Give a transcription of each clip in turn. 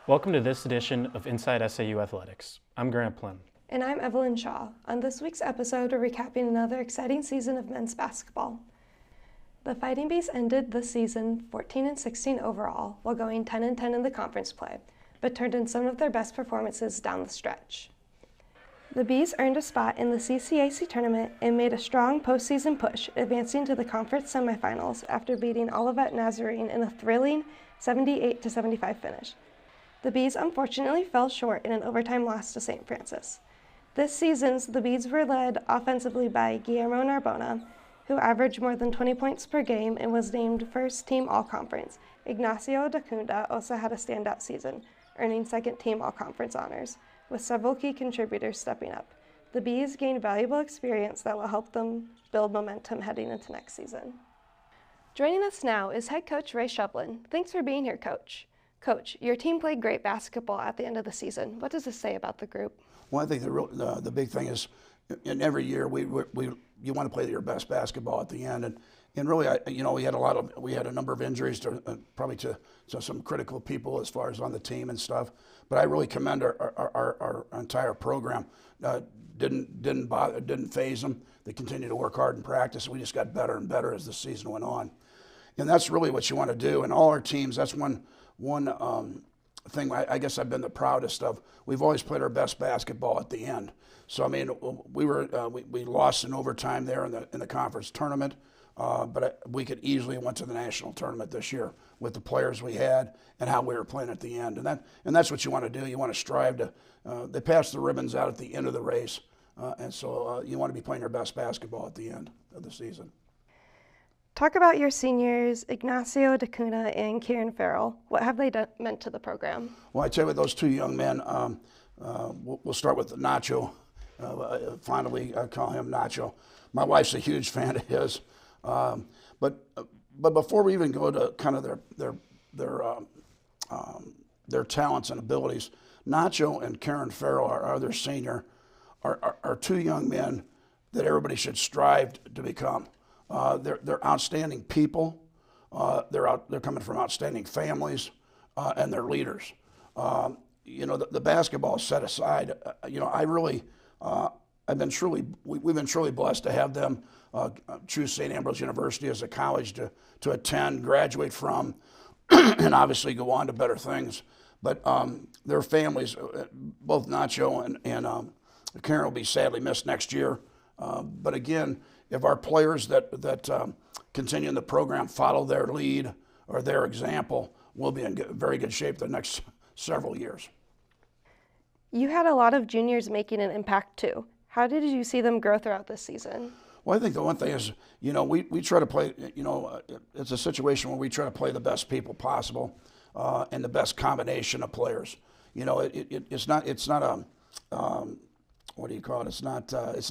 Welcome to this edition of Inside SAU Athletics. I'm Grant Plym. And I'm Evelyn Shaw. On this week's episode, we're recapping another exciting season of men's basketball. The Fighting Bees ended the season 14-16 overall, while going 10-10 in the conference play, but turned in some of their best performances down the stretch. The Bees earned a spot in the CCAC tournament and made a strong postseason push, advancing to the conference semifinals after beating Olivet Nazarene in a thrilling 78-75 finish. The Bees unfortunately fell short in an overtime loss to St. Francis. This season, the Bees were led offensively by Guillermo Narbona, who averaged more than 20 points per game and was named first team all-conference. Ignacio Dacunda also had a standout season, earning second team all-conference honors, with several key contributors stepping up. The Bees gained valuable experience that will help them build momentum heading into next season. Joining us now is Head Coach Ray Shovlain. Thanks for being here, Coach. Coach, your team played great basketball at the end of the season. What does this say about the group? Well, I think the big thing is, in every year you want to play your best basketball at the end, and really, we had a number of injuries probably to some critical people as far as on the team and stuff. But I really commend our entire program. Didn't faze them. They continued to work hard in practice. We just got better and better as the season went on, and that's really what you want to do. And all our teams, that's one thing I guess I've been the proudest of. We've always played our best basketball at the end. So I mean, we lost in overtime there in the conference tournament, but we could easily went to the national tournament this year with the players we had and how we were playing at the end. And that's what you want to do. You want to strive to. They pass the ribbons out at the end of the race, and so you want to be playing your best basketball at the end of the season. Talk about your seniors, Ignacio Dacunda and Kieran Farrell. What have they meant to the program? Well, I tell you what, those two young men, we'll start with Nacho. Finally, I call him Nacho. My wife's a huge fan of his. But before we even go to kind of their talents and abilities, Nacho and Kieran Farrell, our other senior, are two young men that everybody should strive to become. They're outstanding people. They're coming from outstanding families, and they're leaders. The basketball set aside. We've been truly blessed to have them choose St. Ambrose University as a college to attend, graduate from, and obviously go on to better things. But their families, both Nacho and Kieran, will be sadly missed next year. But again, if our players that continue in the program follow their lead or their example, we'll be in very good shape the next several years. You had a lot of juniors making an impact too. How did you see them grow throughout this season? Well, I think the one thing is, we try to play, it's a situation where we try to play the best people possible and the best combination of players. It's not what do you call it? It's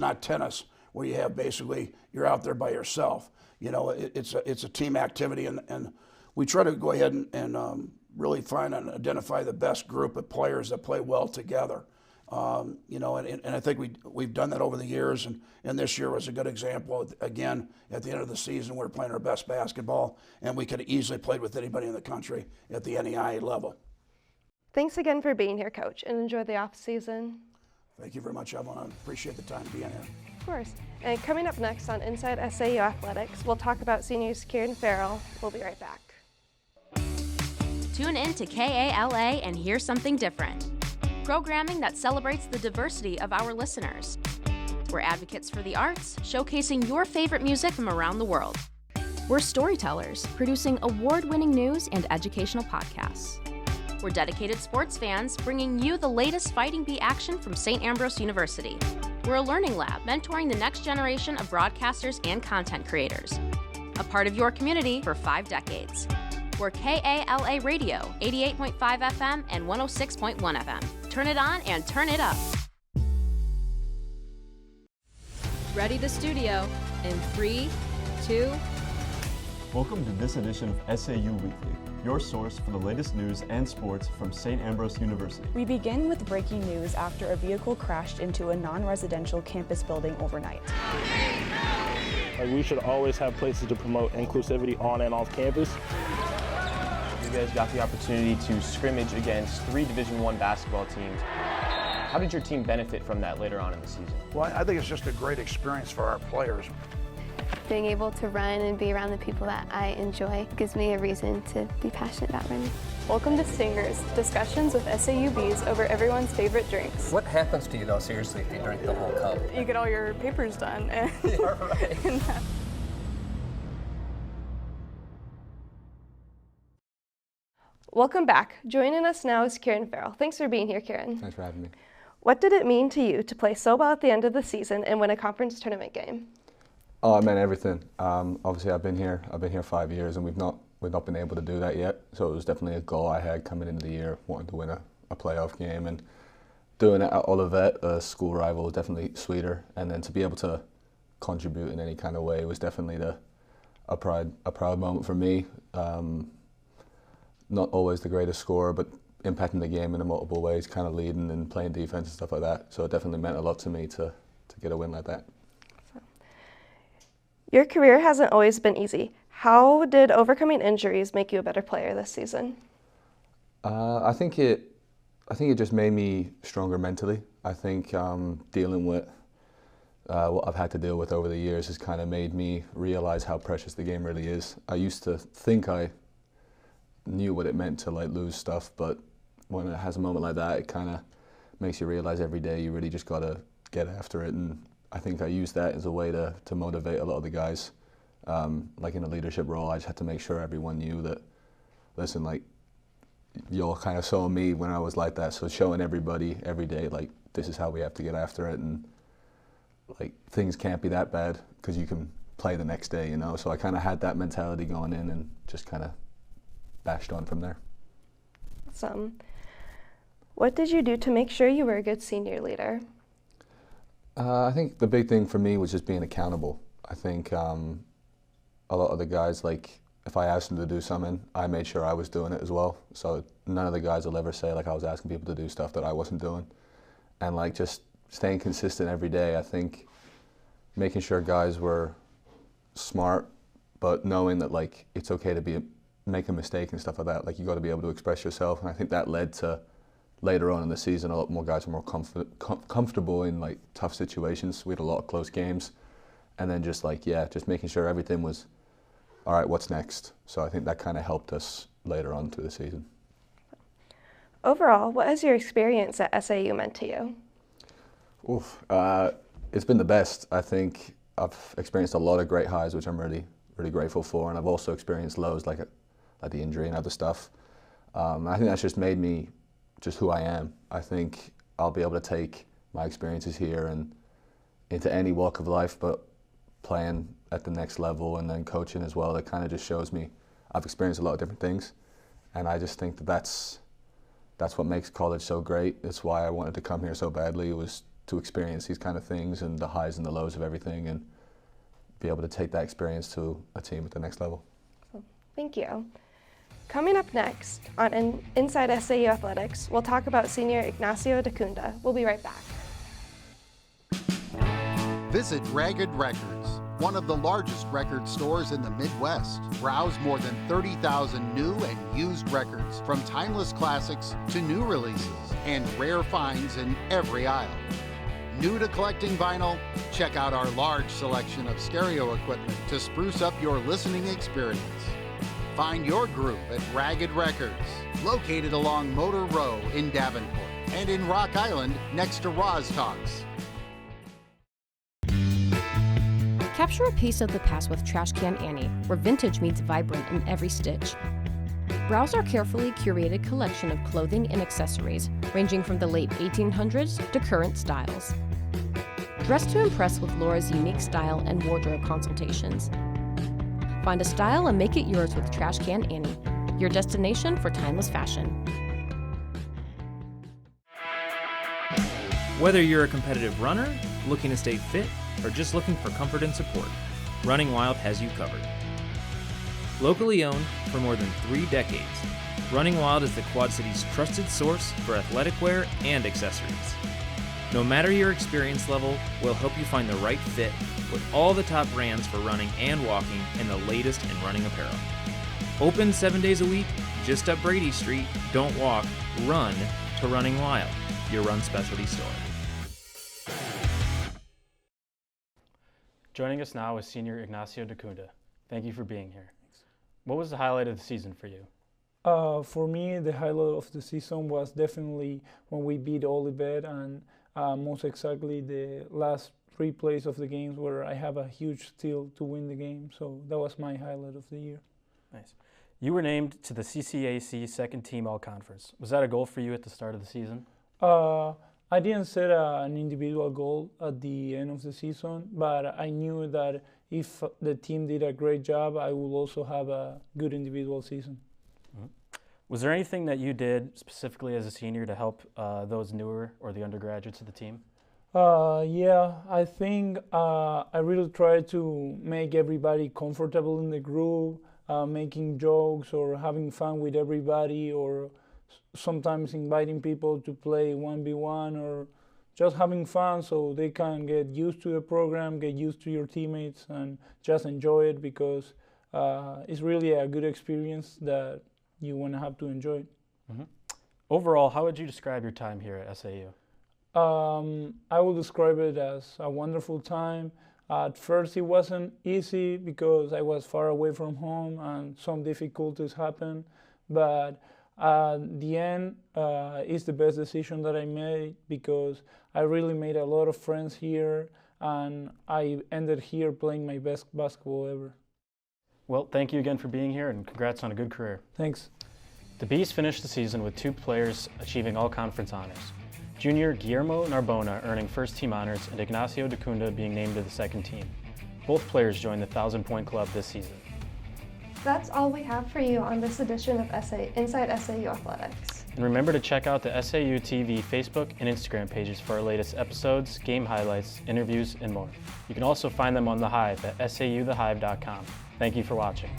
not tennis where you have basically you're out there by yourself. It's a team activity, and we try to go ahead and really find and identify the best group of players that play well together. And I think we've done that over the years, and this year was a good example. Again, at the end of the season, we're playing our best basketball, and we could easily play with anybody in the country at the NEIA level. Thanks again for being here, Coach, and enjoy the off season. Thank you very much, Evelyn. I appreciate the time being here. Of course. And coming up next on Inside SAU Athletics, we'll talk about seniors Kieran Farrell. We'll be right back. Tune in to KALA and hear something different. Programming that celebrates the diversity of our listeners. We're advocates for the arts, showcasing your favorite music from around the world. We're storytellers, producing award-winning news and educational podcasts. We're dedicated sports fans, bringing you the latest Fighting Bee action from St. Ambrose University. We're a learning lab, mentoring the next generation of broadcasters and content creators. A part of your community for 5 decades. We're KALA Radio, 88.5 FM and 106.1 FM. Turn it on and turn it up. Ready the studio in 3, 2. Welcome to this edition of SAU Weekly, your source for the latest news and sports from St. Ambrose University. We begin with breaking news after a vehicle crashed into a non-residential campus building overnight. We should always have places to promote inclusivity on and off campus. you guys got the opportunity to scrimmage against 3 Division I basketball teams. How did your team benefit from that later on in the season? Well, I think it's just a great experience for our players. Being able to run and be around the people that I enjoy gives me a reason to be passionate about running. Welcome to Stingers, discussions with SAUBs over everyone's favorite drinks. What happens to you though, seriously, if you drink the whole cup? You get all your papers done. And Yeah, right. Welcome back. Joining us now is Kieran Farrell. Thanks for being here, Kieran. Thanks for having me. What did it mean to you to play so well at the end of the season and win a conference tournament game? Oh, it meant everything. Obviously, I've been here 5 years, and we've not been able to do that yet. So it was definitely a goal I had coming into the year, wanting to win a playoff game, and doing it at Olivet, a school rival, was definitely sweeter. And then to be able to contribute in any kind of way was definitely a proud moment for me. Not always the greatest scorer, but impacting the game in multiple ways, kind of leading and playing defense and stuff like that. So it definitely meant a lot to me to get a win like that. Your career hasn't always been easy. How did overcoming injuries make you a better player this season? I think it just made me stronger mentally. I think dealing with what I've had to deal with over the years has kind of made me realize how precious the game really is. I used to think I knew what it meant to lose stuff, but when it has a moment like that, it kind of makes you realize every day you really just got to get after it. And I think I used that as a way to motivate a lot of the guys. Like in a leadership role, I just had to make sure everyone knew that, listen, y'all kind of saw me when I was like that, so showing everybody every day, this is how we have to get after it, and things can't be that bad because you can play the next day, So I kind of had that mentality going in and just kind of bashed on from there. Awesome. What did you do to make sure you were a good senior leader? I think the big thing for me was just being accountable. I think a lot of the guys, if I asked them to do something, I made sure I was doing it as well. So none of the guys will ever say I was asking people to do stuff that I wasn't doing. And just staying consistent every day. I think making sure guys were smart, but knowing that it's okay to make a mistake and stuff like that. You got to be able to express yourself. And I think that led to later on in the season, a lot more guys were more comfortable in tough situations. We had a lot of close games, and then just making sure everything was all right. What's next? So I think that kind of helped us later on through the season. Overall, what has your experience at SAU meant to you? It's been the best. I think I've experienced a lot of great highs, which I'm really, really grateful for, and I've also experienced lows like the injury and other stuff. I think that's just made me just who I am. I think I'll be able to take my experiences here and into any walk of life, but playing at the next level and then coaching as well, it kind of just shows me I've experienced a lot of different things, and I just think that's what makes college so great. It's why I wanted to come here so badly, was to experience these kind of things and the highs and the lows of everything, and be able to take that experience to a team at the next level. Thank you. Coming up next on Inside SAU Athletics, we'll talk about senior Ignacio Dacunda. We'll be right back. Visit Ragged Records, one of the largest record stores in the Midwest. Browse more than 30,000 new and used records, from timeless classics to new releases, and rare finds in every aisle. New to collecting vinyl? Check out our large selection of stereo equipment to spruce up your listening experience. Find your group at Ragged Records, located along Motor Row in Davenport, and in Rock Island next to Roz Talks. Capture a piece of the past with Trash Can Annie, where vintage meets vibrant in every stitch. Browse our carefully curated collection of clothing and accessories, ranging from the late 1800s to current styles. Dress to impress with Laura's unique style and wardrobe consultations. Find a style and make it yours with Trash Can Annie, your destination for timeless fashion. Whether you're a competitive runner, looking to stay fit, or just looking for comfort and support, Running Wild has you covered. Locally owned for more than 3 decades, Running Wild is the Quad City's trusted source for athletic wear and accessories. No matter your experience level, we'll help you find the right fit with all the top brands for running and walking and the latest in running apparel. Open 7 days a week, just up Brady Street. Don't walk, run to Running Wild, your run specialty store. Joining us now is senior Ignacio Dacunda. Thank you for being here. What was the highlight of the season for you? For me, the highlight of the season was definitely when we beat Olivet, and most exactly the last 3 plays of the games where I have a huge steal to win the game. So that was my highlight of the year. Nice. You were named to the CCAC second team all-conference. Was that a goal for you at the start of the season? I didn't set an individual goal at the end of the season, but I knew that if the team did a great job, I would also have a good individual season. Mm-hmm. Was there anything that you did specifically as a senior to help those newer or the undergraduates of the team? Yeah, I think I really tried to make everybody comfortable in the group, making jokes or having fun with everybody, or sometimes inviting people to play 1v1 or just having fun so they can get used to the program, get used to your teammates, and just enjoy it, because it's really a good experience that you want to have to enjoy it. Mm-hmm. Overall, how would you describe your time here at SAU? I would describe it as a wonderful time. At first it wasn't easy because I was far away from home and some difficulties happened, but at the end it's the best decision that I made, because I really made a lot of friends here and I ended here playing my best basketball ever. Well, thank you again for being here, and congrats on a good career. Thanks. The Bees finished the season with 2 players achieving all-conference honors. Junior Guillermo Narbona earning first-team honors, and Ignacio Dacunda being named to the second team. Both players joined the 1,000-point club this season. That's all we have for you on this edition of Inside SAU Athletics. And remember to check out the SAU TV Facebook and Instagram pages for our latest episodes, game highlights, interviews, and more. You can also find them on The Hive at sauthehive.com. Thank you for watching.